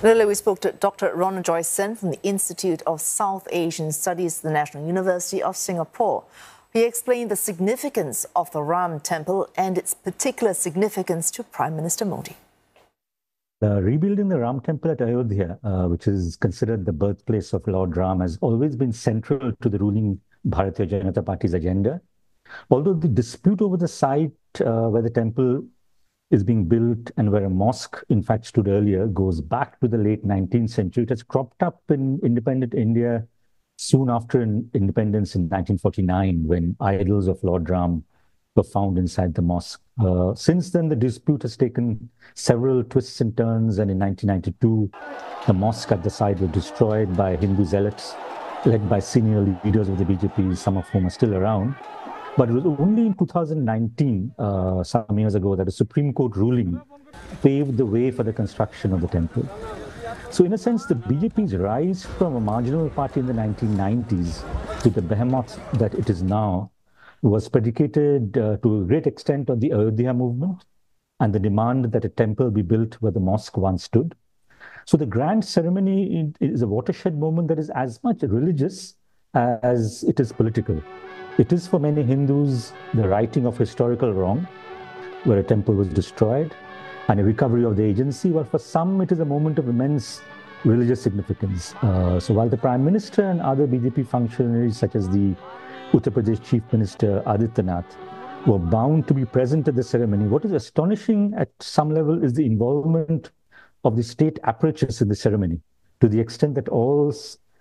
Earlier, we spoke to Dr. Ronojoy Sen from the Institute of South Asian Studies, the National University of Singapore. He explained the significance of the Ram Temple and its particular significance to Prime Minister Modi. Rebuilding the Ram Temple at Ayodhya, which is considered the birthplace of Lord Ram, has always been central to the ruling Bharatiya Janata Party's agenda. Although the dispute over the site where the temple is being built and where a mosque, in fact, stood earlier, goes back to the late 19th century. It has cropped up in independent India soon after independence in 1949, when idols of Lord Ram were found inside the mosque. Since then, the dispute has taken several twists and turns, and in 1992, the mosque at the site was destroyed by Hindu zealots, led by senior leaders of the BJP, some of whom are still around. But it was only in 2019, some years ago, that a Supreme Court ruling paved the way for the construction of the temple. So in a sense, the BJP's rise from a marginal party in the 1990s to the behemoth that it is now was predicated to a great extent on the Ayodhya movement and the demand that a temple be built where the mosque once stood. So the grand ceremony is a watershed moment that is as much religious as it is political. It is for many Hindus the righting of historical wrong, where a temple was destroyed, and a recovery of the agency, while for some it is a moment of immense religious significance. So while the Prime Minister and other BJP functionaries, such as the Uttar Pradesh Chief Minister Ayodhya, were bound to be present at the ceremony, what is astonishing at some level is the involvement of the state apparatus in the ceremony, to the extent that all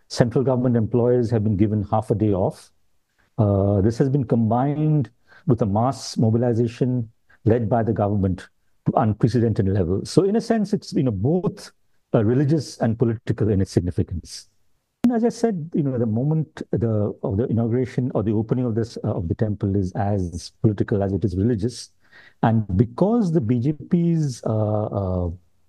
central government employees have been given half a day off. This has been combined with a mass mobilization led by the government to unprecedented levels. So in a sense, it's both religious and political in its significance. And as I said, the moment of the inauguration or the opening of the temple is as political as it is religious, and because the BJP's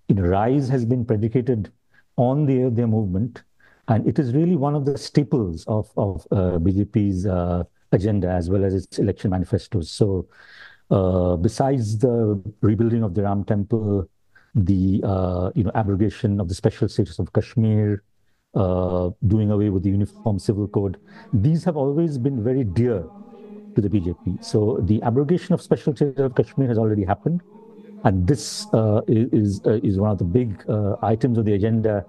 rise has been predicated on the Ayodhya movement, and it is really one of the staples of BJP's agenda as well as its election manifestos. So besides the rebuilding of the Ram Temple, the abrogation of the special status of Kashmir, doing away with the Uniform Civil Code, these have always been very dear to the BJP. So the abrogation of special status of Kashmir has already happened, and this is one of the big items of the agenda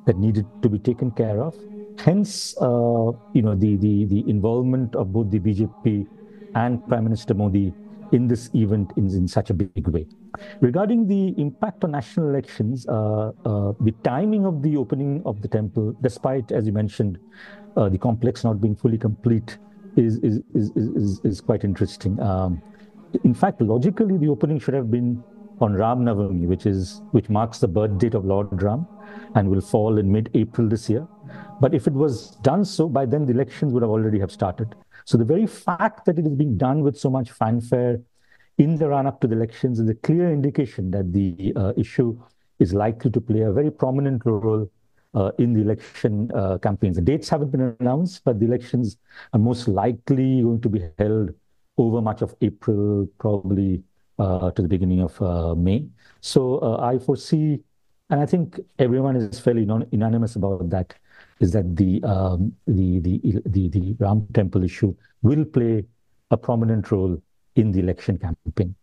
that needed to be taken care of. Hence, the involvement of both the BJP and Prime Minister Modi in this event in such a big way. Regarding the impact on national elections, the timing of the opening of the temple, despite, as you mentioned, the complex not being fully complete, is quite interesting. In fact, logically, the opening should have been on Ram Navami, which marks the birth date of Lord Ram and will fall in mid-April this year. But if it was done so, by then the elections would have already have started. So the very fact that it is being done with so much fanfare in the run-up to the elections is a clear indication that the issue is likely to play a very prominent role in the election campaigns. The dates haven't been announced, but the elections are most likely going to be held over much of April, probably to the beginning of May. So I foresee, and I think everyone is fairly unanimous about that, is that the Ram Temple issue will play a prominent role in the election campaign.